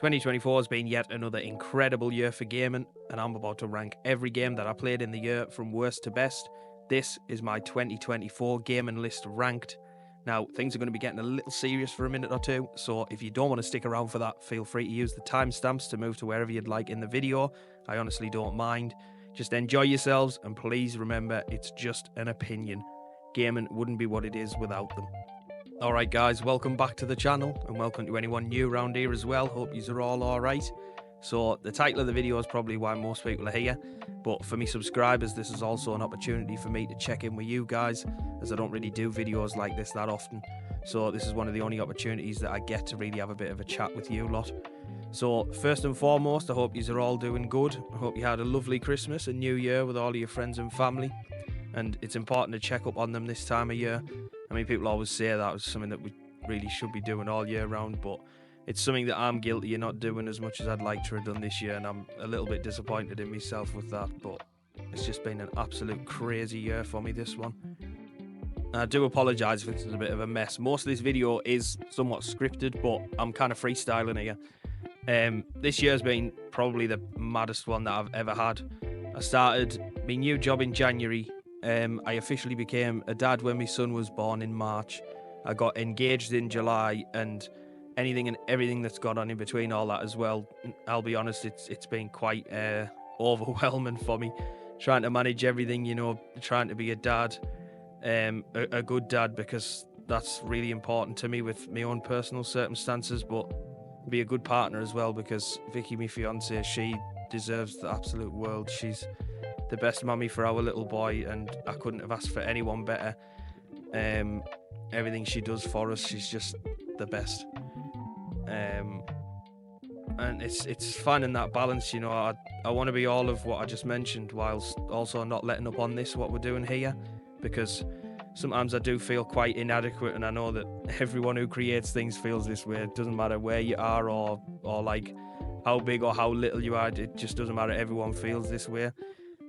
2024 has been yet another incredible year for gaming, and I'm about to rank every game that I played in the year from worst to best. This is my 2024 gaming list ranked. Now, things are going to be getting a little serious for a minute or two, so if you don't want to stick around for that, feel free to use the timestamps to move to wherever you'd like in the video. I honestly don't mind. Just enjoy yourselves, and please remember, it's just an opinion. Gaming wouldn't be what it is without them. Alright guys, welcome back to the channel, and welcome to anyone new around here as well. Hope yous are all alright. So the title of the video is probably why most people are here, but for me subscribers, this is also an opportunity for me to check in with you guys, as I don't really do videos like this that often. So this is one of the only opportunities that I get to really have a bit of a chat with you lot. So first and foremost, I hope yous are all doing good. I hope you had a lovely Christmas and New Year with all of your friends and family. And it's important to check up on them this time of year. I mean, people always say that was something that we really should be doing all year round, but it's something that I'm guilty of not doing as much as I'd like to have done this year, and I'm a little bit disappointed in myself with that, but it's just been an absolute crazy year for me, this one. I do apologise if this is a bit of a mess. Most of this video is somewhat scripted, but I'm kind of freestyling here. This year's been probably the maddest one that I've ever had. I started my new job in January. I officially became a dad when my son was born in March. I got engaged in July, and anything and everything that's gone on in between all that as well. I'll be honest, it's been quite overwhelming for me, trying to manage everything, you know, trying to be a dad, a good dad, because that's really important to me with my own personal circumstances, but be a good partner as well, because Vicky, my fiance, she deserves the absolute world. She's the best mummy for our little boy, and I couldn't have asked for anyone better. Everything she does for us, she's just the best. And it's finding that balance, you know. I want to be all of what I just mentioned, whilst also not letting up on this, what we're doing here, because sometimes I do feel quite inadequate, and I know that everyone who creates things feels this way. It doesn't matter where you are or like how big or how little you are, it just doesn't matter. Everyone feels this way.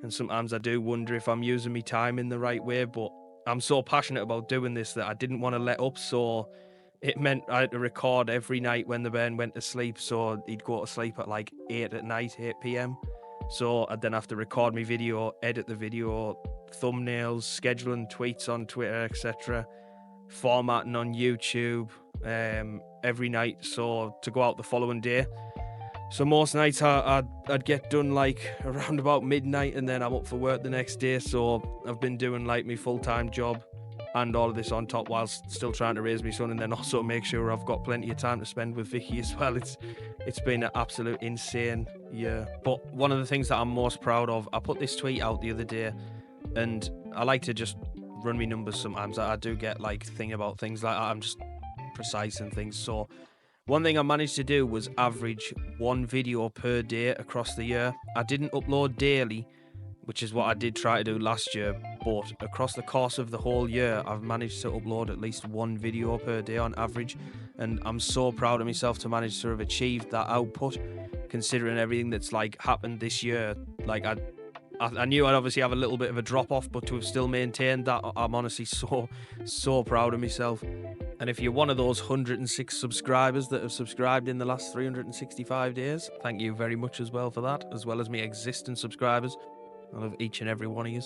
And sometimes I do wonder if I'm using my time in the right way, but I'm so passionate about doing this that I didn't want to let up, so it meant I had to record every night when the bairn went to sleep, so he'd go to sleep at like 8 at night, 8 PM. So I'd then have to record my video, edit the video, thumbnails, scheduling tweets on Twitter, etc., formatting on YouTube every night, so to go out the following day. So most nights I'd get done like around about midnight, and then I'm up for work the next day. So I've been doing like my full-time job and all of this on top, whilst still trying to raise my son, and then also make sure I've got plenty of time to spend with Vicky as well. It's been an absolute insane year. But one of the things that I'm most proud of, I put this tweet out the other day, and I like to just run me numbers sometimes. I do get like thinking about things like that. I'm just precise and things. So one thing I managed to do was average one video per day across the year. I didn't upload daily, which is what I did try to do last year, but across the course of the whole year, I've managed to upload at least one video per day on average, and I'm so proud of myself to manage to have achieved that output, considering everything that's like happened this year. Like I knew I'd obviously have a little bit of a drop off, but to have still maintained that, I'm honestly so proud of myself. And if you're one of those 106 subscribers that have subscribed in the last 365 days, thank you very much as well for that, as well as me existing subscribers. I love each and every one of you.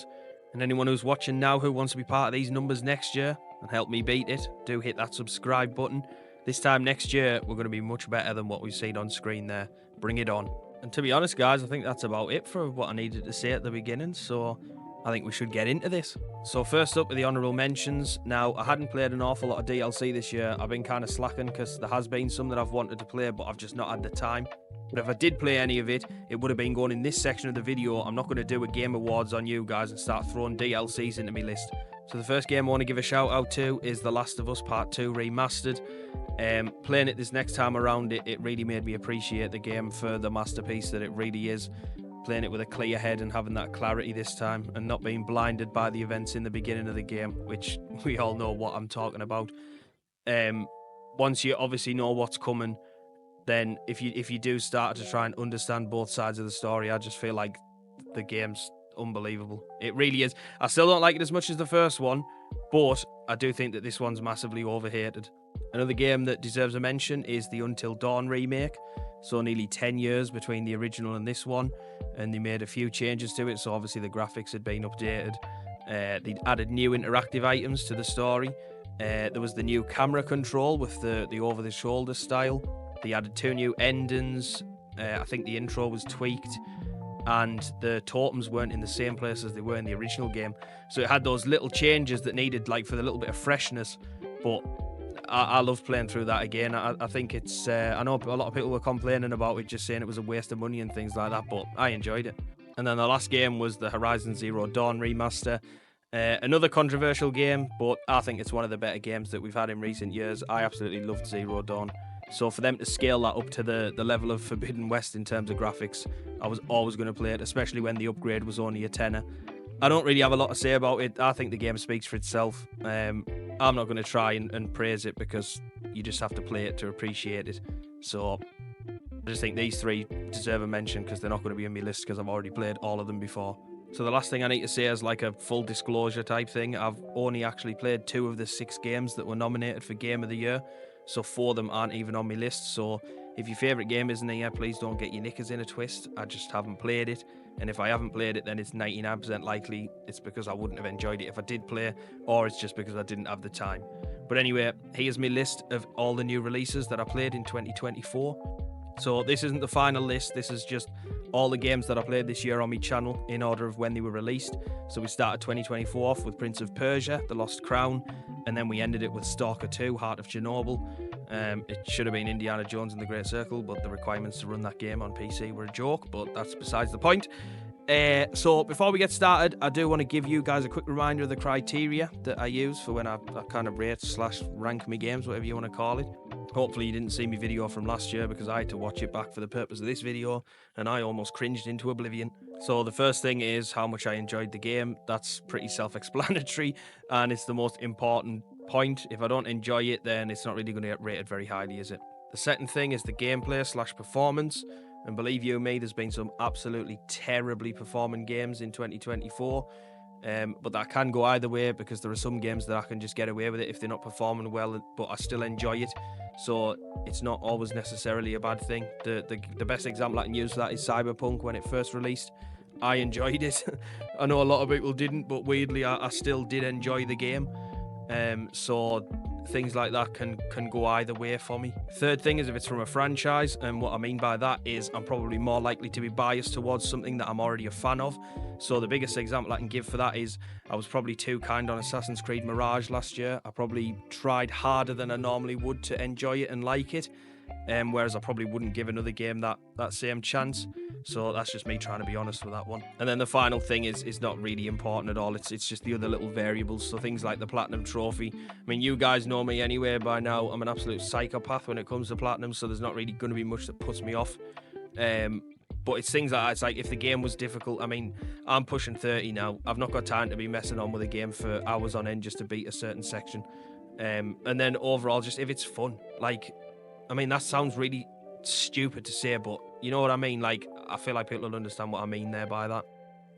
And anyone who's watching now who wants to be part of these numbers next year and help me beat it, do hit that subscribe button. This time next year, we're going to be much better than what we've seen on screen there. Bring it on. And to be honest, guys, I think that's about it for what I needed to say at the beginning, so I think we should get into this. So first up are the Honourable Mentions. Now, I hadn't played an awful lot of DLC this year. I've been kind of slacking because there has been some that I've wanted to play, but I've just not had the time. But if I did play any of it, it would have been going in this section of the video. I'm not going to do a Game Awards on you guys and start throwing DLCs into my list. So the first game I want to give a shout out to is The Last of Us Part 2 Remastered. Playing it this next time around, it really made me appreciate the game for the masterpiece that it really is. Playing it with a clear head and having that clarity this time, and not being blinded by the events in the beginning of the game, which we all know what I'm talking about. Once you obviously know what's coming, then if you do start to try and understand both sides of the story, I just feel like the game's unbelievable. It really is. I still don't like it as much as the first one, but I do think that this one's massively overhated. Another game that deserves a mention is the Until Dawn remake. so nearly 10 years between the original and this one, and they made a few changes to it. So obviously the graphics had been updated. They'd added new interactive items to the story. There was the new camera control with the over-the-shoulder style. They added 2 new endings. I think the intro was tweaked, and the totems weren't in the same place as they were in the original game. So it had those little changes that needed, like, for the little bit of freshness. But I love playing through that again. I think it's... I know a lot of people were complaining about it, just saying it was a waste of money and things like that, but I enjoyed it. And then the last game was the Horizon Zero Dawn remaster. Another controversial game, but I think it's one of the better games that we've had in recent years. I absolutely loved Zero Dawn. So for them to scale that up to the level of Forbidden West in terms of graphics, I was always going to play it, especially when the upgrade was only a tenner. I don't really have a lot to say about it. I think the game speaks for itself. I'm not going to try and praise it, because you just have to play it to appreciate it. So I just think these 3 deserve a mention, because they're not going to be in my list because I've already played all of them before. So the last thing I need to say is like a full disclosure type thing. I've only actually played 2 of the 6 games that were nominated for Game of the Year. So 4 of them aren't even on my list. So if your favourite game isn't here, please don't get your knickers in a twist. I just haven't played it. And if I haven't played it, then it's 99% likely it's because I wouldn't have enjoyed it if I did play, or it's just because I didn't have the time. But anyway, here's my list of all the new releases that I played in 2024. So this isn't the final list, this is just all the games that I played this year on my channel in order of when they were released. So we started 2024 off with Prince of Persia, The Lost Crown, and then we ended it with S.T.A.L.K.E.R 2, Heart of Chernobyl. It should have been Indiana Jones and the Great Circle, but the requirements to run that game on PC were a joke, but that's besides the point. So before we get started, I do want to give you guys a quick reminder of the criteria that I use for when I kind of rate / rank my games, whatever you want to call it. Hopefully you didn't see my video from last year, because I had to watch it back for the purpose of this video, and I almost cringed into oblivion. So the first thing is how much I enjoyed the game. That's pretty self-explanatory, and it's the most important point. If I don't enjoy it, then it's not really going to get rated very highly, is it? The second thing is the gameplay / performance. And believe you me, there's been some absolutely terribly performing games in 2024. But that can go either way, because there are some games that I can just get away with it if they're not performing well, but I still enjoy it. So it's not always necessarily a bad thing. The best example I can use for that is Cyberpunk. When it first released, I enjoyed it. I know a lot of people didn't, but weirdly I still did enjoy the game. So things like that can go either way for me. Third thing is if it's from a franchise, and what I mean by that is I'm probably more likely to be biased towards something that I'm already a fan of. So the biggest example I can give for that is I was probably too kind on Assassin's Creed Mirage last year. I probably tried harder than I normally would to enjoy it and like it, whereas I probably wouldn't give another game that same chance. So that's just me trying to be honest with that one. And then the final thing is not really important at all. It's just the other little variables. So things like the Platinum Trophy. I mean, you guys know me anyway by now. I'm an absolute psychopath when it comes to Platinum, so there's not really going to be much that puts me off. But it's things like that. It's like if the game was difficult. I mean, I'm pushing 30 now. I've not got time to be messing on with a game for hours on end just to beat a certain section. And then overall, just if it's fun. Like, I mean, that sounds really stupid to say, but you know what I mean? Like, I feel like people will understand what I mean there by that.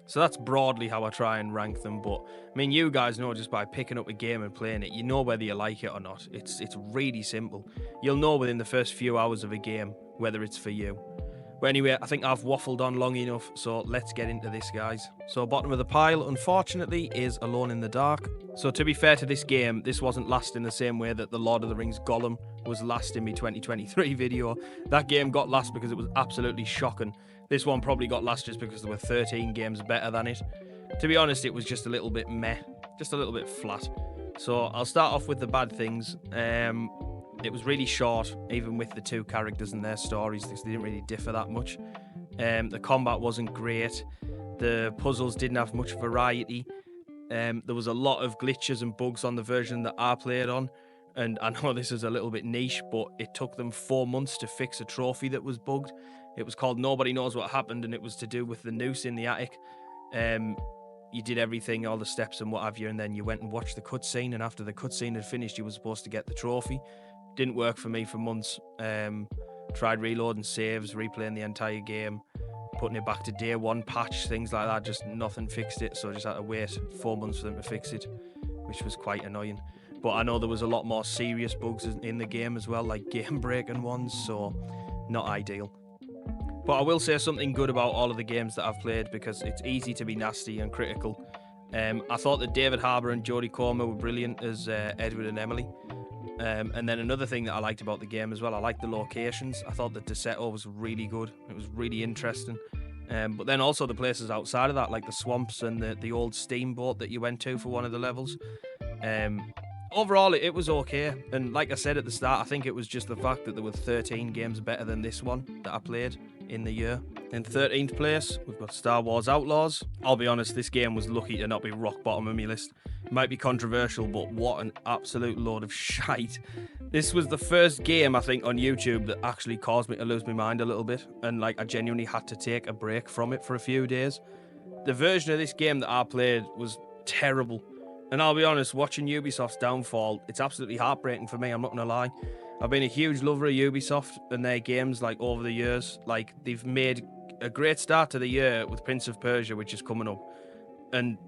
So that's broadly how I try and rank them. But I mean, you guys know just by picking up a game and playing it, you know whether you like it or not. It's really simple. You'll know within the first few hours of a game whether it's for you. But anyway, I think I've waffled on long enough, so let's get into this, guys. So bottom of the pile, unfortunately, is Alone in the Dark. So to be fair to this game, this wasn't last in the same way that the Lord of the Rings Gollum was last in my 2023 video. That game got last because it was absolutely shocking. This one probably got last just because there were 13 games better than it. To be honest, it was just a little bit meh, just a little bit flat. So I'll start off with the bad things. It was really short, even with the 2 characters and their stories, because they didn't really differ that much. The combat wasn't great. The puzzles didn't have much variety. There was a lot of glitches and bugs on the version that I played on. And I know this is a little bit niche, but it took them 4 months to fix a trophy that was bugged. It was called Nobody Knows What Happened, and it was to do with the noose in the attic. You did everything, all the steps and what have you, and then you went and watched the cutscene, and after the cutscene had finished, you were supposed to get the trophy. Didn't work for me for months. Tried reloading saves, replaying the entire game, putting it back to day 1 patch, things like that. Just nothing fixed it, so I just had to wait 4 months for them to fix it, which was quite annoying. But I know there was a lot more serious bugs in the game as well, like game breaking ones, so not ideal. But I will say something good about all of the games that I've played, because it's easy to be nasty and critical. I thought that David Harbour and Jodie Comer were brilliant as Edward and Emily. And then another thing that I liked about the game as well, I liked the locations. I thought that De was really good. It was really interesting. But then also the places outside of that, like the swamps and the old steamboat that you went to for one of the levels. Overall, it was okay. And like I said at the start, I think it was just the fact that there were 13 games better than this one that I played in the year. In 13th place, we've got Star Wars Outlaws. I'll be honest, this game was lucky to not be rock bottom of my list. It might be controversial, but what an absolute load of shite. This was the first game, I think, on YouTube that actually caused me to lose my mind a little bit. And like, I genuinely had to take a break from it for a few days. The version of this game that I played was terrible. And I'll be honest, watching Ubisoft's downfall, it's absolutely heartbreaking for me, I'm not going to lie. I've been a huge lover of Ubisoft and their games, like, over the years. Like, they've made a great start to the year with Prince of Persia, which is coming up. And,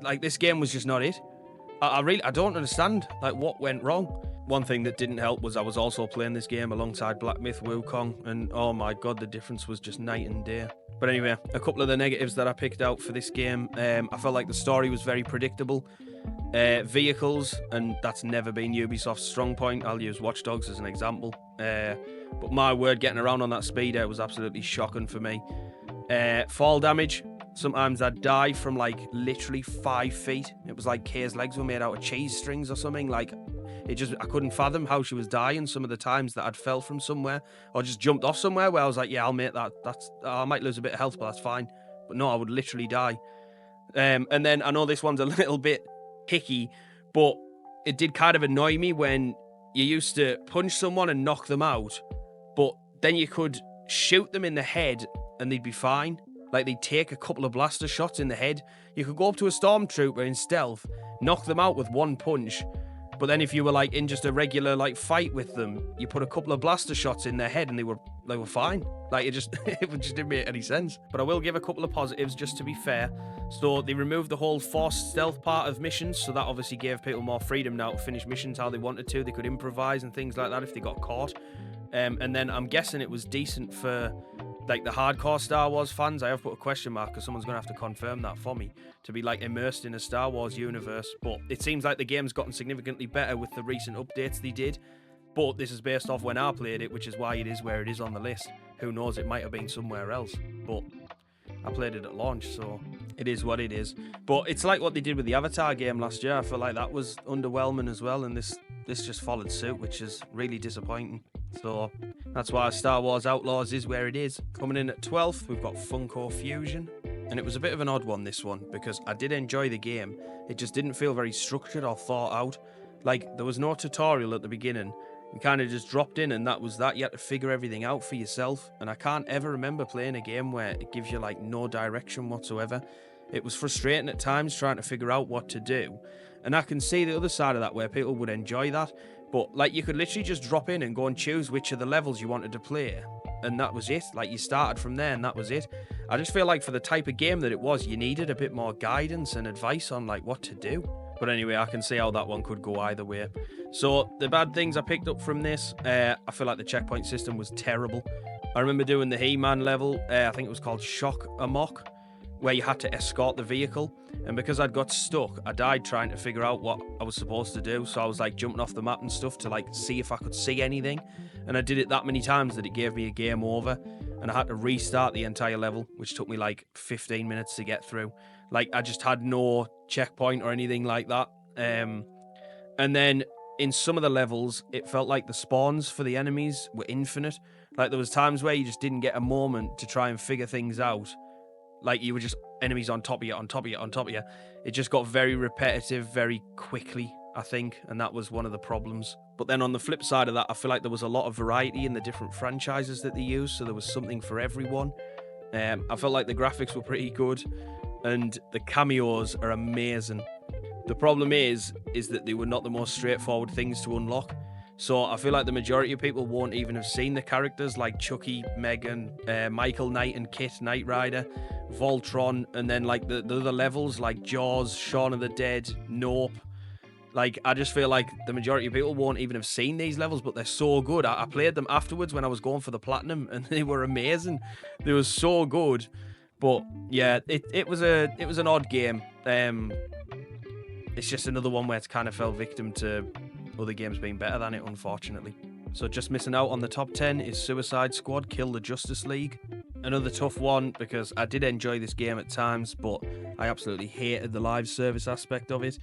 like, this game was just not it. I don't understand, like, what went wrong. One thing that didn't help was I was also playing this game alongside Black Myth Wukong, and oh my god, the difference was just night and day. But anyway, a couple of the negatives that I picked out for this game, I felt like the story was very predictable. Vehicles, and that's never been Ubisoft's strong point. I'll use Watch Dogs as an example. But my word, getting around on that speeder was absolutely shocking for me. Fall damage. Sometimes I'd die from like literally 5 feet. It was like Kay's legs were made out of cheese strings or something. Like, I couldn't fathom how she was dying some of the times that I'd fell from somewhere or just jumped off somewhere where I was like, yeah, I'll make that. I might lose a bit of health, but that's fine. But no, I would literally die. And then I know this one's a little bit picky, but it did kind of annoy me when you used to punch someone and knock them out, but then you could shoot them in the head and they'd be fine. Like, they'd take a couple of blaster shots in the head. You could go up to a stormtrooper in stealth, knock them out with one punch, but then if you were like in just a regular like fight with them, you put a couple of blaster shots in their head and they were fine. Like, it just didn't make any sense. But I will give a couple of positives just to be fair. So they removed the whole forced stealth part of missions, so that obviously gave people more freedom now to finish missions how they wanted to. They could improvise and things like that if they got caught. And then I'm guessing it was decent for like the hardcore Star Wars fans. I have put a question mark because someone's going to have to confirm that for me, to be like immersed in a Star Wars universe. But it seems like the game's gotten significantly better with the recent updates they did. But this is based off when I played it, which is why it is where it is on the list. Who knows, it might have been somewhere else. But I played it at launch, so it is what it is. But it's like what they did with the Avatar game last year. I feel like that was underwhelming as well, and this just followed suit, which is really disappointing. So that's why Star Wars Outlaws is where it is. Coming in at 12th, we've got Funko Fusion. And it was a bit of an odd one, this one, because I did enjoy the game. It just didn't feel very structured or thought out. Like, there was no tutorial at the beginning. You kind of just dropped in and that was that. You had to figure everything out for yourself. And I can't ever remember playing a game where it gives you like no direction whatsoever. It was frustrating at times trying to figure out what to do. And I can see the other side of that where people would enjoy that. But like, you could literally just drop in and go and choose which of the levels you wanted to play. And that was it. Like, you started from there and that was it. I just feel like for the type of game that it was, you needed a bit more guidance and advice on like what to do. But anyway, I can see how that one could go either way. So the bad things I picked up from this, I feel like the checkpoint system was terrible. I remember doing the He-Man level, I think it was called Shock Amok, where you had to escort the vehicle. And because I'd got stuck, I died trying to figure out what I was supposed to do. So I was like jumping off the map and stuff to like see if I could see anything. And I did it that many times that it gave me a game over. And I had to restart the entire level, which took me like 15 minutes to get through. Like, I just had no checkpoint or anything like that. And then in some of the levels, it felt like the spawns for the enemies were infinite. Like, there was times where you just didn't get a moment to try and figure things out. Like, you were just enemies on top of you, on top of you, on top of you. It just got very repetitive very quickly, I think, and that was one of the problems. But then on the flip side of that, I feel like there was a lot of variety in the different franchises that they used, so there was something for everyone. I felt like the graphics were pretty good, and the cameos are amazing. The problem is that they were not the most straightforward things to unlock. So I feel like the majority of people won't even have seen the characters like Chucky, Megan, Michael Knight and Kit Knight Rider, Voltron, and then like the other levels like Jaws, Shaun of the Dead, Nope. Like, I just feel like the majority of people won't even have seen these levels, but they're so good. I played them afterwards when I was going for the platinum, and they were amazing. They were so good. But yeah, it was an odd game. It's just another one where it's kind of fell victim to other games being better than it, unfortunately. So just missing out on the top 10 is Suicide Squad Kill the Justice League. Another tough one because I did enjoy this game at times, but I absolutely hated the live service aspect of it.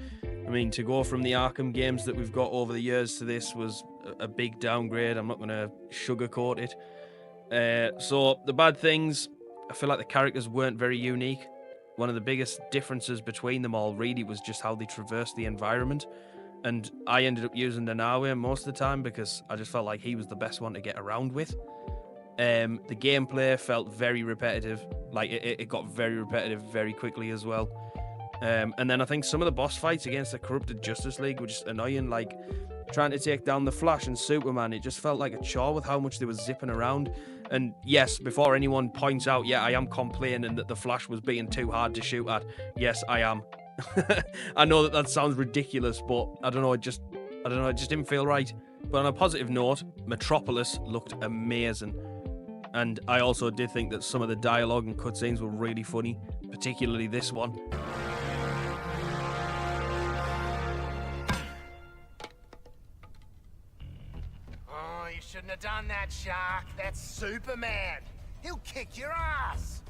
I mean, to go from the Arkham games that we've got over the years to this was a big downgrade. I'm not going to sugarcoat it. So the bad things, I feel like the characters weren't very unique. One of the biggest differences between them all really was just how they traversed the environment. And I ended up using the Nawe most of the time because I just felt like he was the best one to get around with. The gameplay felt very repetitive. Like, it got very repetitive very quickly as well. And then I think some of the boss fights against the corrupted Justice League were just annoying. Like, trying to take down the Flash and Superman, it just felt like a chore with how much they were zipping around. And yes, before anyone points out, yeah, I am complaining that the Flash was being too hard to shoot at. Yes, I am. I know that sounds ridiculous, but I don't know, it just didn't feel right. But on a positive note, Metropolis looked amazing. And I also did think that some of the dialogue and cutscenes were really funny, particularly this one. Oh, you shouldn't have done that, Shark. That's Superman. He'll kick your ass.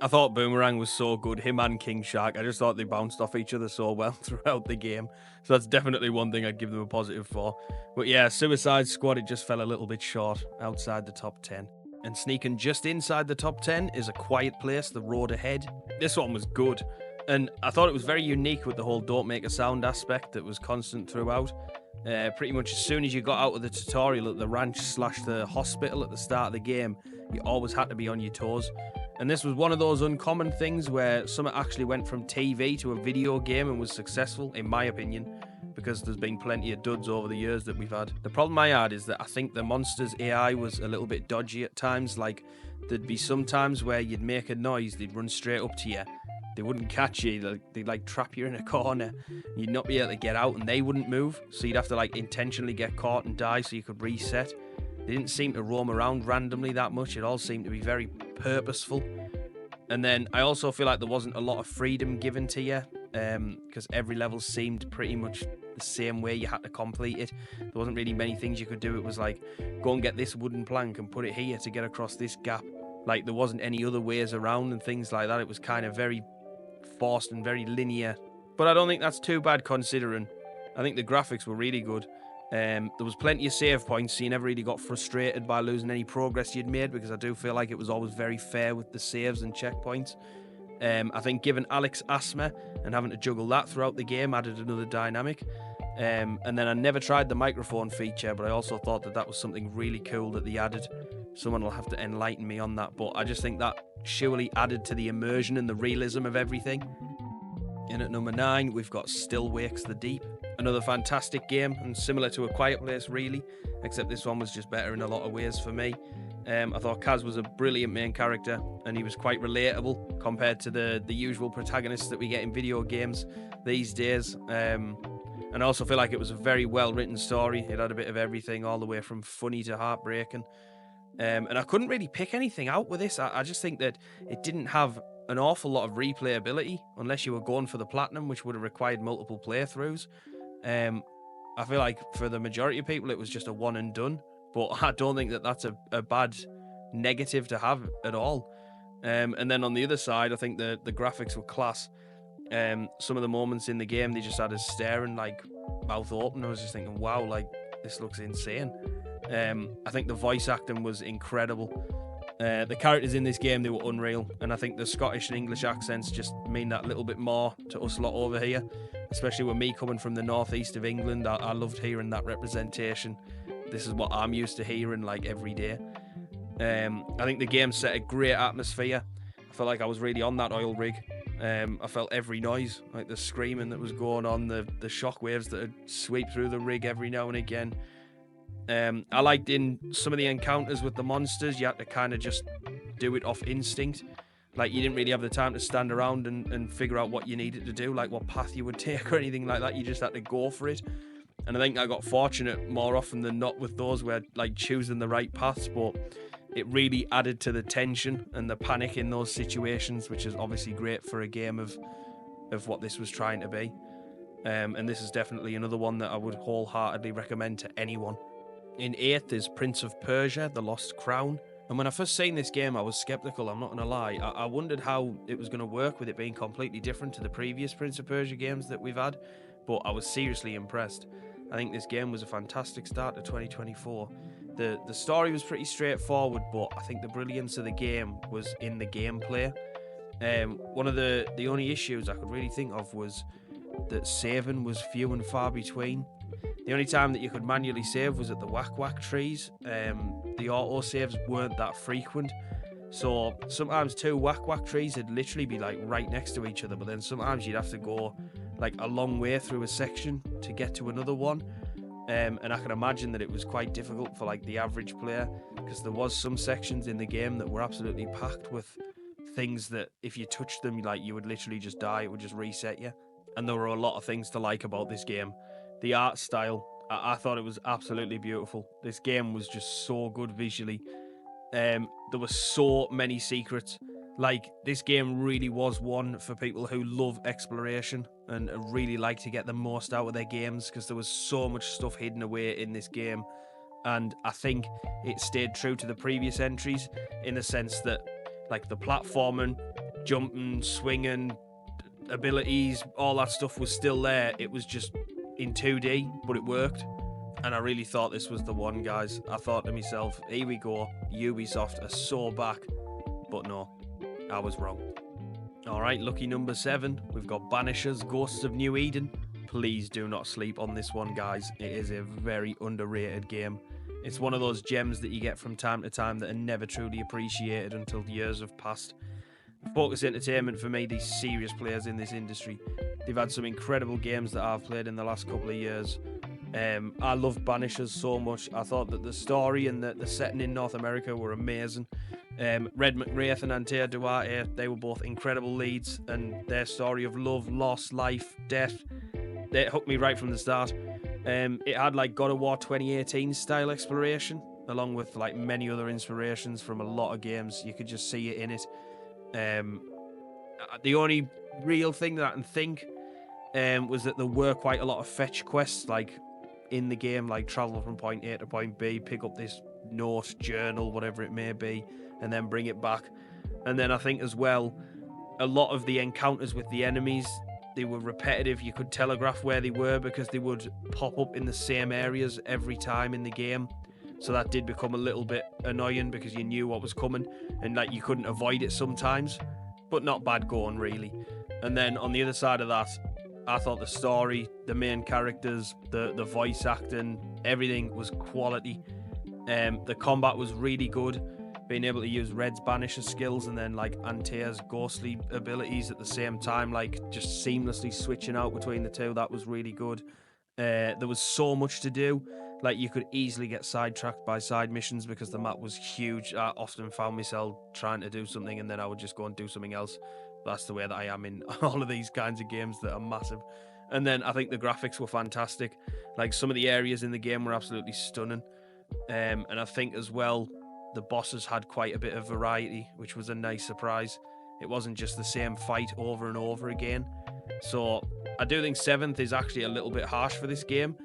I thought Boomerang was so good, him and King Shark. I just thought they bounced off each other so well throughout the game. So that's definitely one thing I'd give them a positive for. But yeah, Suicide Squad, it just fell a little bit short outside the top 10. And sneaking just inside the top 10 is A Quiet Place, The Road Ahead. This one was good. And I thought it was very unique with the whole don't make a sound aspect that was constant throughout. Pretty much as soon as you got out of the tutorial at the ranch / the hospital at the start of the game, you always had to be on your toes. And this was one of those uncommon things where something actually went from TV to a video game and was successful, in my opinion, because there's been plenty of duds over the years that we've had. The problem I had is that I think the monsters' AI was a little bit dodgy at times. Like, there'd be some times where you'd make a noise, they'd run straight up to you. They wouldn't catch you, they'd trap you in a corner. You'd not be able to get out and they wouldn't move, so you'd have to intentionally get caught and die so you could reset. They didn't seem to roam around randomly that much. It all seemed to be very purposeful. And then I also feel like there wasn't a lot of freedom given to you, because every level seemed pretty much the same way. You had to complete it. There wasn't really many things you could do. It was like, go and get this wooden plank and put it here to get across this gap. Like, there wasn't any other ways around and things like that. It was kind of very forced and very linear. But I don't think that's too bad considering. I think the graphics were really good. There was plenty of save points, so you never really got frustrated by losing any progress you'd made, because I do feel like it was always very fair with the saves and checkpoints. I think giving Alex asthma and having to juggle that throughout the game added another dynamic. And then I never tried the microphone feature, but I also thought that was something really cool that they added. Someone will have to enlighten me on that, but I just think that surely added to the immersion and the realism of everything. In at number 9, we've got Still Wakes the Deep. Another fantastic game, and similar to A Quiet Place, really, except this one was just better in a lot of ways for me. I thought Kaz was a brilliant main character, and he was quite relatable compared to the usual protagonists that we get in video games these days. And I also feel like it was a very well-written story. It had a bit of everything, all the way from funny to heartbreaking. And I couldn't really pick anything out with this. I just think that it didn't have an awful lot of replayability unless you were going for the platinum, which would have required multiple playthroughs. I feel like for the majority of people it was just a one and done, but I don't think that's a bad negative to have at all. And then on the other side, I think the graphics were class. Some of the moments in the game, they just had us staring, mouth open. I was just thinking, wow, this looks insane. I think the voice acting was incredible. The characters in this game, they were unreal, and I think the Scottish and English accents just mean that little bit more to us lot over here, especially with me coming from the northeast of England. I loved hearing that representation. This is what I'm used to hearing every day. I think the game set a great atmosphere. I felt like I was really on that oil rig. I felt every noise, like the screaming that was going on, the shockwaves that would sweep through the rig every now and again. I liked in some of the encounters with the monsters, you had to kind of just do it off instinct. Like, you didn't really have the time to stand around and figure out what you needed to do, like what path you would take or anything like that. You just had to go for it. And I think I got fortunate more often than not with those, where like choosing the right paths, but it really added to the tension and the panic in those situations, which is obviously great for a game of what this was trying to be. And this is definitely another one that I would wholeheartedly recommend to anyone. In 8th is Prince of Persia, The Lost Crown. And when I first seen this game, I was skeptical, I'm not going to lie. I wondered how it was going to work with it being completely different to the previous Prince of Persia games that we've had, but I was seriously impressed. I think this game was a fantastic start to 2024. The story was pretty straightforward, but I think the brilliance of the game was in the gameplay. One of the only issues I could really think of was that saving was few and far between. The only time that you could manually save was at the whack trees. The auto saves weren't that frequent. So sometimes 2 whack trees would literally be like right next to each other, but then sometimes you'd have to go like a long way through a section to get to another one. And I can imagine that it was quite difficult for like the average player, because there was some sections in the game that were absolutely packed with things that if you touched them, like, you would literally just die. It would just reset you. And there were a lot of things to like about this game. The art style, I thought it was absolutely beautiful. This game was just so good visually. There were so many secrets. Like, this game really was one for people who love exploration and really like to get the most out of their games, because there was so much stuff hidden away in this game. And I think it stayed true to the previous entries in the sense that, like, the platforming, jumping, swinging, abilities, all that stuff was still there. It was just in 2D, but it worked. And I really thought this was the one, guys. I thought to myself, here we go, Ubisoft are so back. But no, I was wrong. Alright, lucky number 7, we've got Banishers, Ghosts of New Eden. Please do not sleep on this one, guys. It is a very underrated game. It's one of those gems that you get from time to time that are never truly appreciated until years have passed. Focus Entertainment, for me, these serious players in this industry. They've had some incredible games that I've played in the last couple of years. I love Banishers so much. I thought that the story and the setting in North America were amazing. Red McWraith and Antea Duarte, they were both incredible leads, and their story of love, loss, life, death, they hooked me right from the start. It had like God of War 2018 style exploration, along with like many other inspirations from a lot of games. You could just see it in it. The only real thing that I can think was that there were quite a lot of fetch quests like in the game, like travel from point A to point B, pick up this note, journal, whatever it may be, and then bring it back. And then I think as well, a lot of the encounters with the enemies, they were repetitive. You could telegraph where they were because they would pop up in the same areas every time in the game. So that did become a little bit annoying because you knew what was coming and like you couldn't avoid it sometimes, but not bad going really. And then on the other side of that, I thought the story, the main characters, the voice acting, everything was quality. The combat was really good. Being able to use Red's Banisher skills and then like Antea's ghostly abilities at the same time, like just seamlessly switching out between the two, that was really good. There was so much to do. Like, you could easily get sidetracked by side missions because the map was huge. I often found myself trying to do something and then I would just go and do something else. That's the way that I am in all of these kinds of games that are massive. And then I think the graphics were fantastic. Like, some of the areas in the game were absolutely stunning. And I think as well, the bosses had quite a bit of variety, which was a nice surprise. It wasn't just the same fight over and over again. So I do think 7th is actually a little bit harsh for this game,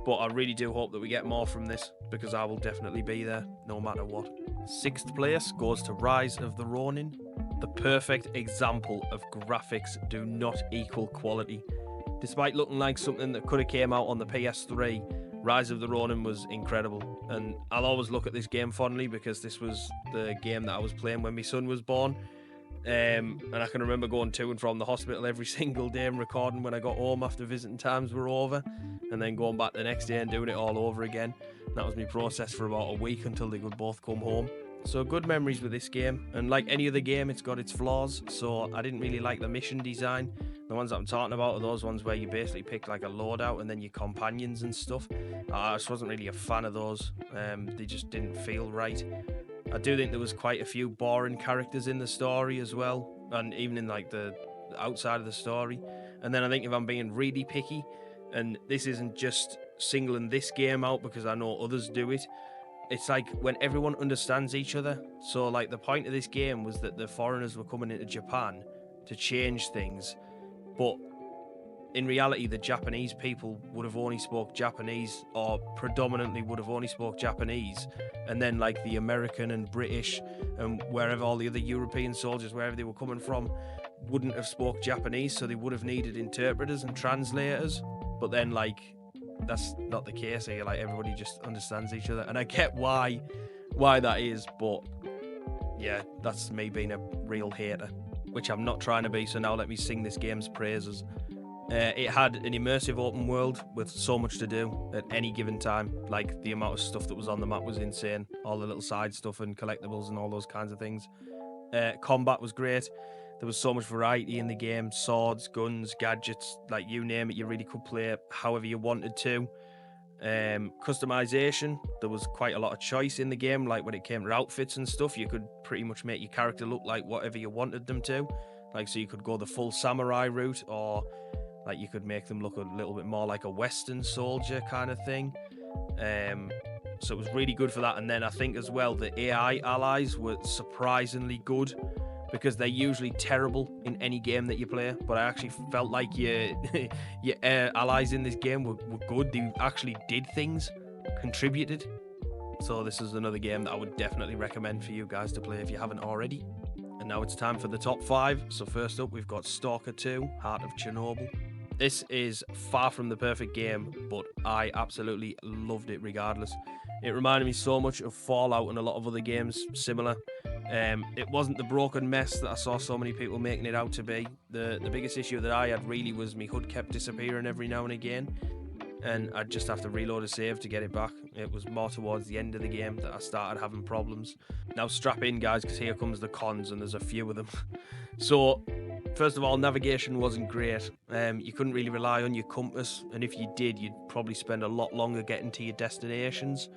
but I really do hope that we get more from this because I will definitely be there no matter what. 6th place goes to Rise of the Ronin. The perfect example of graphics do not equal quality. Despite looking like something that could have came out on the PS3, Rise of the Ronin was incredible, and I'll always look at this game fondly because this was the game that I was playing when my son was born. And I can remember going to and from the hospital every single day and recording when I got home after visiting times were over, and then going back the next day and doing it all over again. That was my process for about a week until they could both come home. So good memories with this game, and like any other game, it's got its flaws. So I didn't really like the mission design. The ones that I'm talking about are those ones where you basically pick like a loadout and then your companions and stuff. I just wasn't really a fan of those. They just didn't feel right. I do think there was quite a few boring characters in the story as well, and even in like the outside of the story. And then I think if I'm being really picky, and this isn't just singling this game out because I know others do it, it's like when everyone understands each other. So like the point of this game was that the foreigners were coming into Japan to change things, but in reality the Japanese people would have only spoke Japanese, or predominantly would have only spoke Japanese, and then like the American and British and wherever all the other European soldiers, wherever they were coming from, wouldn't have spoke Japanese, so they would have needed interpreters and translators. But then like that's not the case here. Like everybody just understands each other, and I get why that is, but yeah, that's me being a real hater, which I'm not trying to be. So now let me sing this game's praises. It had an immersive open world with so much to do at any given time. Like the amount of stuff that was on the map was insane. All the little side stuff and collectibles and all those kinds of things. Combat was great. There was so much variety in the game. Swords, guns, gadgets, like you name it, you really could play it however you wanted to. Customization, there was quite a lot of choice in the game. Like when it came to outfits and stuff, you could pretty much make your character look like whatever you wanted them to. Like, so you could go the full samurai route, or like you could make them look a little bit more like a Western soldier kind of thing. So it was really good for that. And then I think as well the AI allies were surprisingly good, because they're usually terrible in any game that you play. But I actually felt like your allies in this game were good. They actually did things, contributed. So this is another game that I would definitely recommend for you guys to play if you haven't already. And now it's time for the top 5. So first up, we've got S.T.A.L.K.E.R 2, Heart of Chernobyl. This is far from the perfect game, but I absolutely loved it regardless. It reminded me so much of Fallout and a lot of other games similar. It wasn't the broken mess that I saw so many people making it out to be. The biggest issue that I had really was my HUD kept disappearing every now and again, and I'd just have to reload a save to get it back. It was more towards the end of the game that I started having problems. Now strap in guys, because here comes the cons, and there's a few of them. So first of all, navigation wasn't great. You couldn't really rely on your compass, and if you did, you'd probably spend a lot longer getting to your destinations.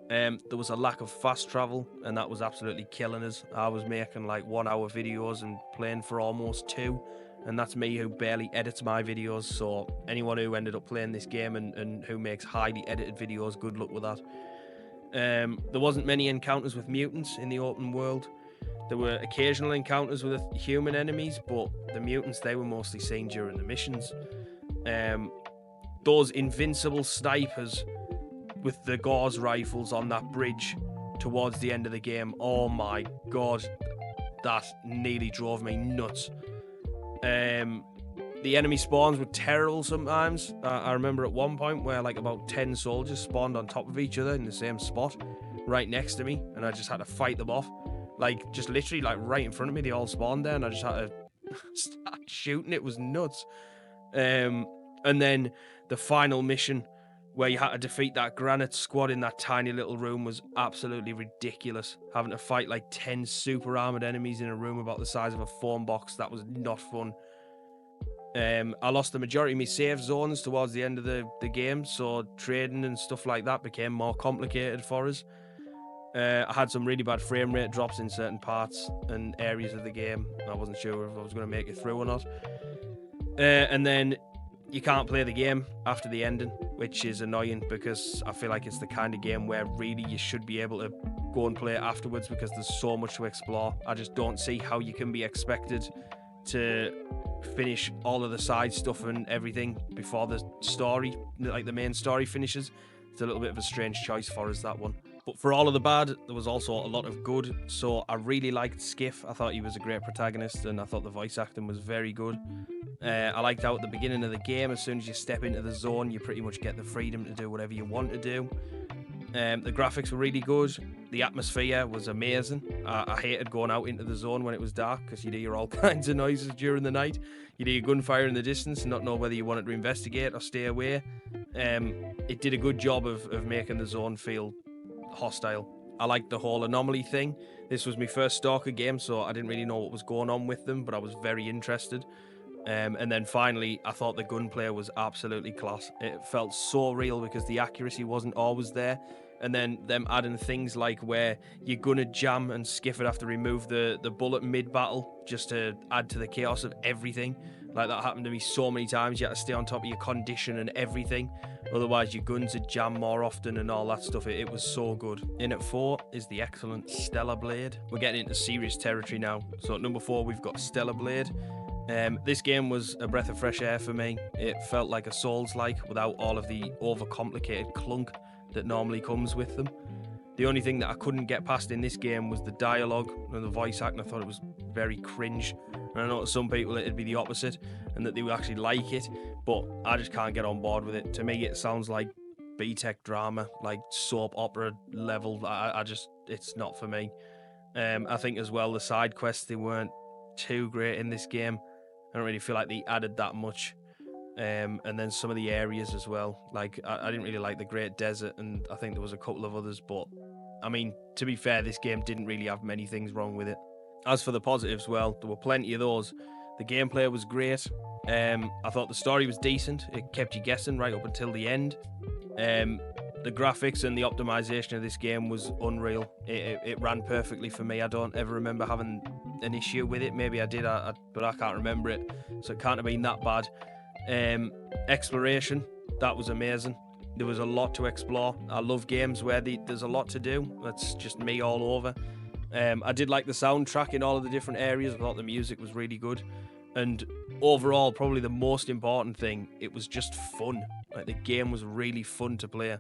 There was a lack of fast travel, and that was absolutely killing us. I was making like 1 hour videos and playing for almost 2, and that's me who barely edits my videos. So anyone who ended up playing this game and who makes highly edited videos, good luck with that. There wasn't many encounters with mutants in the open world. There were occasional encounters with human enemies, but the mutants, they were mostly seen during the missions. Those invincible snipers with the Gauss rifles on that bridge towards the end of the game, oh my god, that nearly drove me nuts. The enemy spawns were terrible sometimes. I remember at one point where like about 10 soldiers spawned on top of each other in the same spot right next to me, and I just had to fight them off. Like, just literally like right in front of me, they all spawned there, and I just had to start shooting. It was nuts. And then the final mission where you had to defeat that granite squad in that tiny little room was absolutely ridiculous. Having to fight like 10 super armored enemies in a room about the size of a phone box, that was not fun. I lost the majority of my safe zones towards the end of the game, so trading and stuff like that became more complicated for us. I had some really bad frame rate drops in certain parts and areas of the game. I wasn't sure if I was going to make it through or not. And then you can't play the game after the ending, which is annoying, because I feel like it's the kind of game where really you should be able to go and play it afterwards, because there's so much to explore. I just don't see how you can be expected to finish all of the side stuff and everything before the story, like the main story, finishes. It's a little bit of a strange choice for us, that one. But for all of the bad, there was also a lot of good. So I really liked Skiff. I thought he was a great protagonist, and I thought the voice acting was very good. I liked how at the beginning of the game, as soon as you step into the zone, you pretty much get the freedom to do whatever you want to do. The graphics were really good. The atmosphere was amazing. I hated going out into the zone when it was dark, because you'd hear all kinds of noises during the night. You'd hear gunfire in the distance and not know whether you wanted to investigate or stay away. It did a good job of making the zone feel hostile. I liked the whole anomaly thing. This was my first Stalker game, so I didn't really know what was going on with them, but I was very interested. And then finally, I thought the gunplay was absolutely class. It felt so real, because the accuracy wasn't always there, and then them adding things like where you're gonna jam and skiff it have to remove the bullet mid-battle just to add to the chaos of everything. Like, that happened to me so many times. You had to stay on top of your condition and everything, otherwise your guns would jam more often and all that stuff. It was so good. In at 4 is the excellent Stellar Blade. We're getting into serious territory now. So at number 4 we've got Stellar Blade. This game was a breath of fresh air for me. It felt like a Souls-like without all of the overcomplicated clunk that normally comes with them. The only thing that I couldn't get past in this game was the dialogue and the voice acting. I thought it was very cringe. And I know to some people it'd be the opposite and that they would actually like it, but I just can't get on board with it. To me, it sounds like B-Tech drama, like soap opera level. It's not for me. I think as well, the side quests, they weren't too great in this game. I don't really feel like they added that much. And then some of the areas as well. Like, I didn't really like the Great Desert, and I think there was a couple of others, but I mean, to be fair, this game didn't really have many things wrong with it. As for the positives, well, there were plenty of those. The gameplay was great. I thought the story was decent. It kept you guessing right up until the end. The graphics and the optimization of this game was unreal. It ran perfectly for me. I don't ever remember having an issue with it. Maybe I did, but I can't remember it, so it can't have been that bad. Exploration, that was amazing. There was a lot to explore. I love games where there's a lot to do. That's just me all over. I did like the soundtrack in all of the different areas. I thought the music was really good. And overall, probably the most important thing, it was just fun. Like, the game was really fun to play.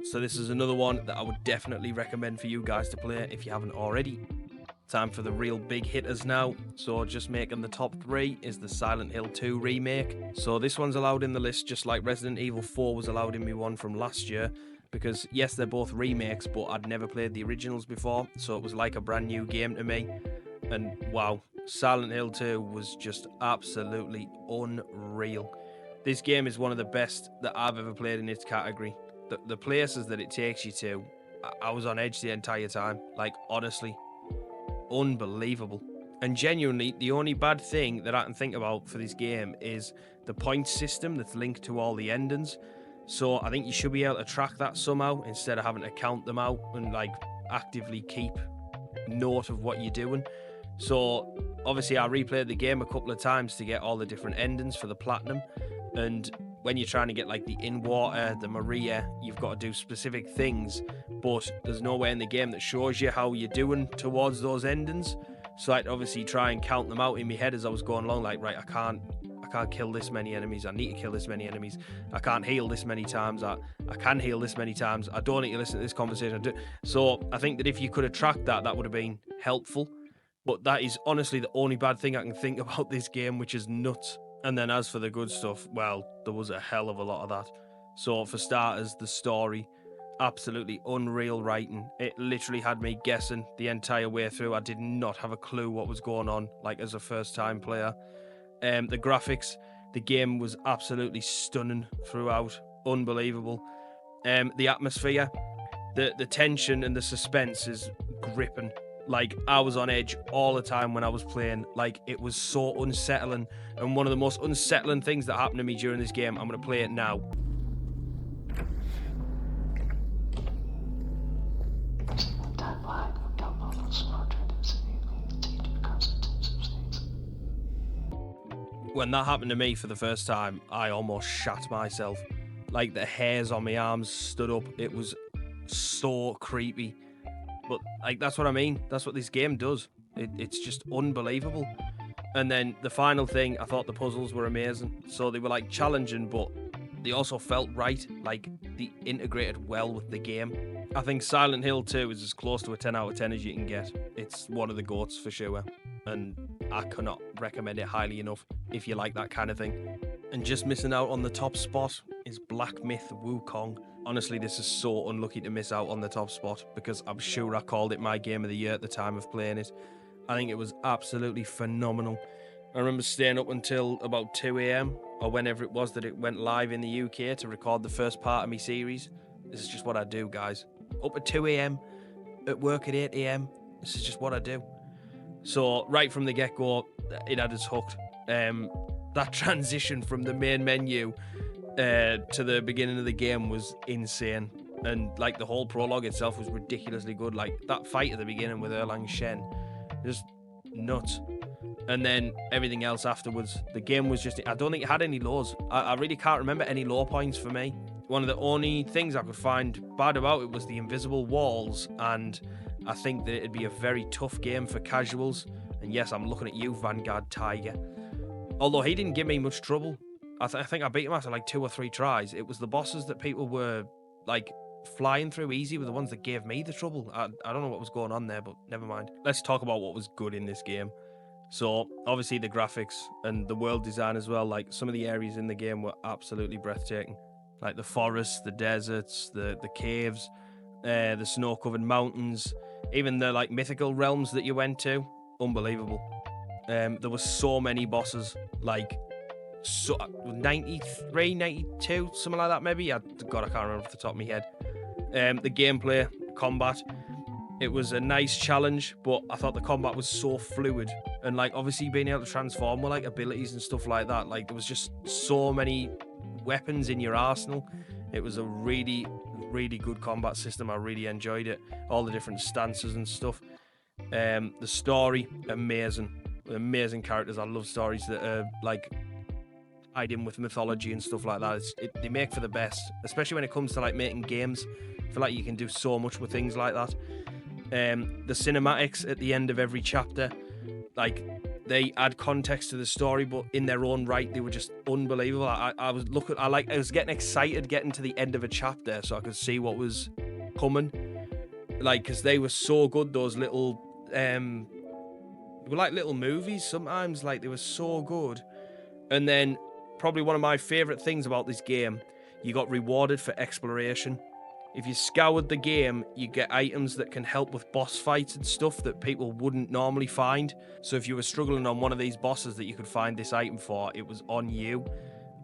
So this is another one that I would definitely recommend for you guys to play if you haven't already. Time for the real big hitters now. So just making the top 3 is the Silent Hill 2 remake. So this one's allowed in the list just like Resident Evil 4 was allowed in my one from last year. Because yes, they're both remakes, but I'd never played the originals before. So it was like a brand new game to me. And wow, Silent Hill 2 was just absolutely unreal. This game is one of the best that I've ever played in its category. The places that it takes you to, I was on edge the entire time. Like, honestly, unbelievable. And genuinely, the only bad thing that I can think about for this game is the point system that's linked to all the endings. So I think you should be able to track that somehow instead of having to count them out and like actively keep note of what you're doing. So obviously I replayed the game a couple of times to get all the different endings for the platinum, and when you're trying to get like the in-water, the Maria, you've got to do specific things, but there's nowhere in the game that shows you how you're doing towards those endings. So I'd obviously try and count them out in my head as I was going along, like, right, I can't kill this many enemies, I need to kill this many enemies, I can't heal this many times, I can heal this many times, I don't need to listen to this conversation. So I think that if you could have tracked that, that would have been helpful. But that is honestly the only bad thing I can think about this game, which is nuts. And then as for the good stuff, well, there was a hell of a lot of that. So for starters, the story, absolutely unreal writing. It literally had me guessing the entire way through. I did not have a clue what was going on, like, as a first-time player. The graphics, the game was absolutely stunning throughout, unbelievable. The atmosphere, the tension and the suspense is gripping. Like, I was on edge all the time when I was playing. Like, it was so unsettling. And one of the most unsettling things that happened to me during this game, I'm going to play it now. When that happened to me for the first time, I almost shat myself. Like, the hairs on my arms stood up. It was so creepy. But, like, that's what I mean. That's what this game does. It's just unbelievable. And then the final thing, I thought the puzzles were amazing. So they were, like, challenging, but they also felt right. Like, they integrated well with the game. I think Silent Hill 2 is as close to a 10 out of 10 as you can get. It's one of the GOATs for sure. And I cannot recommend it highly enough if you like that kind of thing. And just missing out on the top spot is Black Myth Wukong. Honestly, this is so unlucky to miss out on the top spot because I'm sure I called it my game of the year at the time of playing it. I think it was absolutely phenomenal. I remember staying up until about 2 a.m. or whenever it was that it went live in the UK to record the first part of my series. This is just what I do, guys. Up at 2 a.m, at work at 8 a.m. This is just what I do. So right from the get-go, it had us hooked. That transition from the main menu to the beginning of the game was insane. And like the whole prologue itself was ridiculously good. Like that fight at the beginning with Erlang Shen, just nuts. And then everything else afterwards, the game was just, I don't think it had any lows. I really can't remember any low points for me. One of the only things I could find bad about it was the invisible walls, and I think that it'd be a very tough game for casuals. And yes, I'm looking at you, Vanguard Tiger. Although he didn't give me much trouble. I think I beat him after like 2 or 3 tries. It was the bosses that people were like flying through easy were the ones that gave me the trouble. I don't know what was going on there, but never mind. Let's talk about what was good in this game. So obviously the graphics and the world design as well. Like some of the areas in the game were absolutely breathtaking. Like the forests, the deserts, the caves, the snow-covered mountains, even the like mythical realms that you went to. Unbelievable. There were so many bosses, like 93, 92, something like that maybe. God, I can't remember off the top of my head. The gameplay, combat, it was a nice challenge, but I thought the combat was so fluid. And like obviously being able to transform with like abilities and stuff like that, like there was just so many weapons in your arsenal. It was a really, really good combat system. I really enjoyed it. All the different stances and stuff. The story, amazing characters. I love stories that are like tied in with mythology and stuff like that. They make for the best, especially when it comes to like making games. I feel like you can do so much with things like that. The cinematics at the end of every chapter, like they add context to the story, but in their own right, they were just unbelievable. I was getting excited getting to the end of a chapter so I could see what was coming, like because they were so good. Those little they were like little movies sometimes. Like they were so good. And then probably one of my favorite things about this game, you got rewarded for exploration. If you scoured the game, you get items that can help with boss fights and stuff that people wouldn't normally find. So if you were struggling on one of these bosses that you could find this item for, it was on you.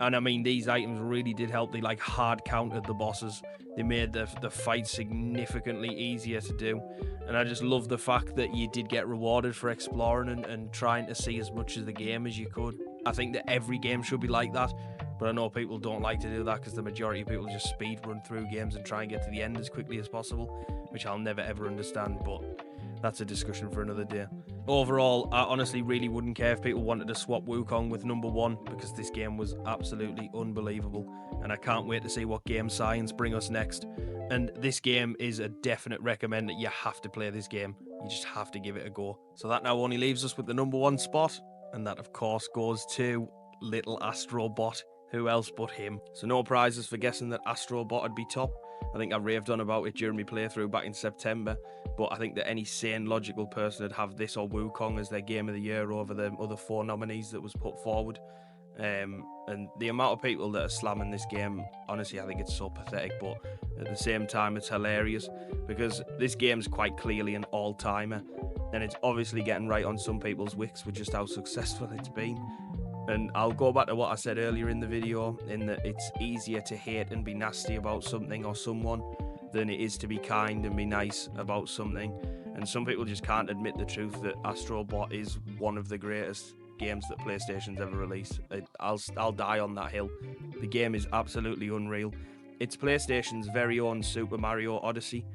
And I mean, these items really did help. They like hard countered the bosses. They made the fight significantly easier to do. And I just love the fact that you did get rewarded for exploring and trying to see as much of the game as you could. I think that every game should be like that. But I know people don't like to do that because the majority of people just speed run through games and try and get to the end as quickly as possible, which I'll never ever understand, but that's a discussion for another day. Overall, I honestly really wouldn't care if people wanted to swap Wukong with number 1 because this game was absolutely unbelievable, and I can't wait to see what game science bring us next. And this game is a definite recommend that you have to play this game. You just have to give it a go. So that now only leaves us with the number 1 spot, and that of course goes to little Astrobot. Who else but him? So no prizes for guessing that Astrobot would be top. I think I raved on about it during my playthrough back in September, but I think that any sane, logical person would have this or Wukong as their game of the year over the other 4 nominees that was put forward. And the amount of people that are slamming this game, honestly, I think it's so pathetic, but at the same time, it's hilarious because this game's quite clearly an all-timer, and it's obviously getting right on some people's wicks with just how successful it's been. And I'll go back to what I said earlier in the video, in that it's easier to hate and be nasty about something or someone than it is to be kind and be nice about something. And some people just can't admit the truth that Astrobot is one of the greatest games that PlayStation's ever released. I'll die on that hill. The game is absolutely unreal. It's PlayStation's very own Super Mario Odyssey.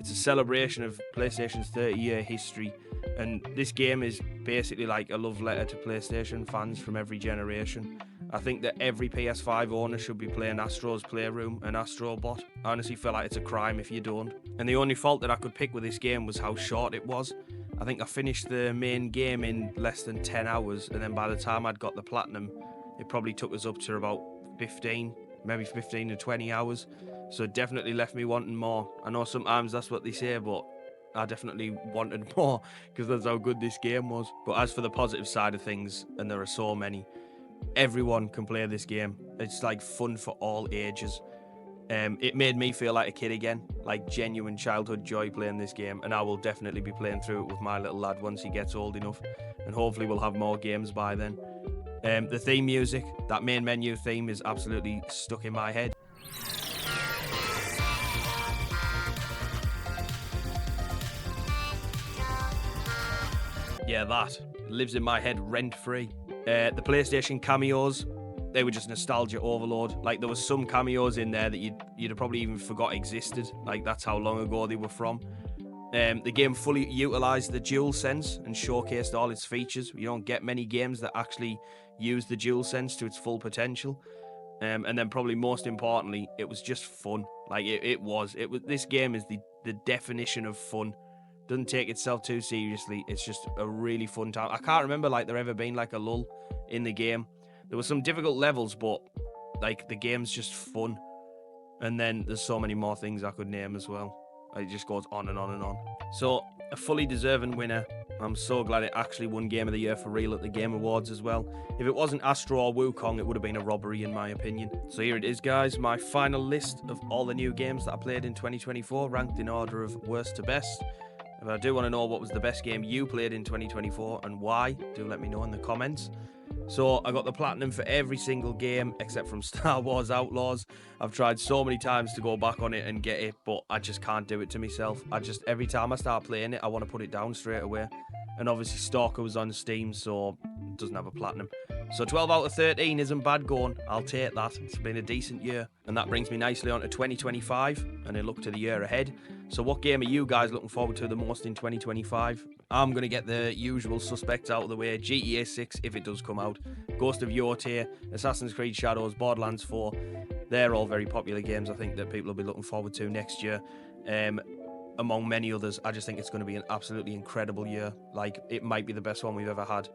It's a celebration of PlayStation's 30-year history, and this game is basically like a love letter to PlayStation fans from every generation. I think that every PS5 owner should be playing Astro's Playroom and Astrobot. I honestly feel like it's a crime if you don't. And the only fault that I could pick with this game was how short it was. I think I finished the main game in less than 10 hours, and then by the time I'd got the platinum, it probably took us up to about 15, maybe 15 to 20 hours. So it definitely left me wanting more. I know sometimes that's what they say, but I definitely wanted more because that's how good this game was. But as for the positive side of things, and there are so many, everyone can play this game. It's like fun for all ages. It made me feel like a kid again, like genuine childhood joy playing this game, and I will definitely be playing through it with my little lad once he gets old enough, and hopefully we'll have more games by then. The theme music, that main menu theme, is absolutely stuck in my head. Yeah, that lives in my head rent-free. The PlayStation cameos, they were just nostalgia overload. Like, there was some cameos in there that you'd have probably even forgot existed. Like, that's how long ago they were from. The game fully utilised the DualSense and showcased all its features. You don't get many games that actually use the DualSense to its full potential. And then probably most importantly, it was just fun. Like, it was. This game is the definition of fun. Doesn't take itself too seriously. It's just a really fun time. I can't remember like there ever being like a lull in the game. There were some difficult levels, but like the game's just fun. And then there's so many more things I could name as well. It just goes on and on and on. So, a fully deserving winner. I'm so glad it actually won Game of the Year for real at the Game Awards as well. If it wasn't Astro or Wukong, it would have been a robbery in my opinion. So here it is, guys, my final list of all the new games that I played in 2024, ranked in order of worst to best. If I do want to know what was the best game you played in 2024 and why, do let me know in the comments. So I got the platinum for every single game except from Star Wars Outlaws. I've tried so many times to go back on it and get it, but I just can't do it to myself. Every time I start playing it, I want to put it down straight away. And obviously S.T.A.L.K.E.R was on Steam, so it doesn't have a platinum. So 12 out of 13 isn't bad going. I'll take that. It's been a decent year. And that brings me nicely on to 2025 and a look to the year ahead. So what game are you guys looking forward to the most in 2025? I'm going to get the usual suspects out of the way. GTA 6, if it does come out. Ghost of Yotei, Assassin's Creed Shadows, Borderlands 4. They're all very popular games I think that people will be looking forward to next year. Among many others, I just think it's going to be an absolutely incredible year. Like, it might be the best one we've ever had.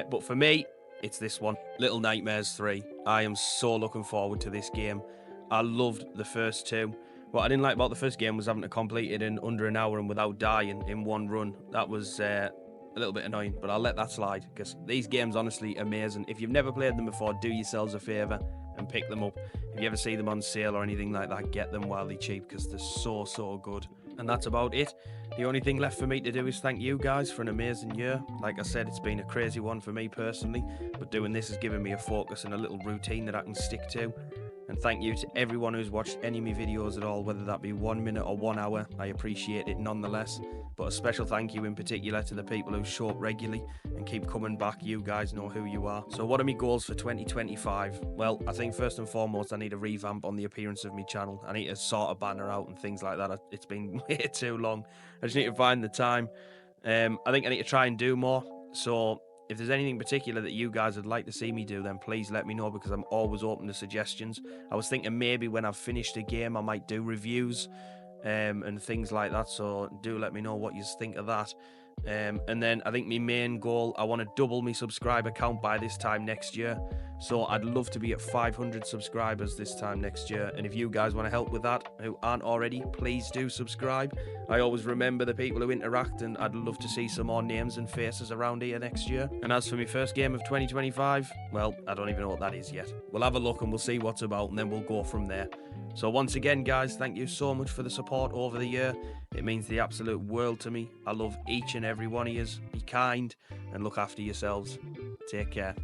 But for me, it's this one, Little Nightmares 3. I am so looking forward to this game. I loved the first two. What I didn't like about the first game was having to complete it in under an hour and without dying in one run. That was a little bit annoying, but I'll let that slide because these games honestly amazing. If you've never played them before, do yourselves a favour and pick them up. If you ever see them on sale or anything like that, get them while they're cheap because they're so good. And that's about it. The only thing left for me to do is thank you guys for an amazing year. Like I said, it's been a crazy one for me personally, but doing this has given me a focus and a little routine that I can stick to. And thank you to everyone who's watched any of my videos at all, whether that be 1 minute or 1 hour. I appreciate it nonetheless. But a special thank you in particular to the people who show up regularly and keep coming back. You guys know who you are. So what are my goals for 2025? Well, I think first and foremost, I need a revamp on the appearance of my channel. I need to sort a banner out and things like that. It's been way too long. I just need to find the time. I think I need to try and do more. So if there's anything particular that you guys would like to see me do, then please let me know because I'm always open to suggestions. I was thinking maybe when I've finished a game, I might do reviews and things like that. So do let me know what you think of that. And then I think my main goal, I want to double my subscriber count by this time next year. So I'd love to be at 500 subscribers this time next year. And if you guys want to help with that, who aren't already, please do subscribe. I always remember the people who interact, and I'd love to see some more names and faces around here next year. And as for my first game of 2025, well, I don't even know what that is yet. We'll have a look and we'll see what's about, and then we'll go from there. So once again, guys, thank you so much for the support over the year. It means the absolute world to me. I love each and every one of you. Be kind and look after yourselves. Take care.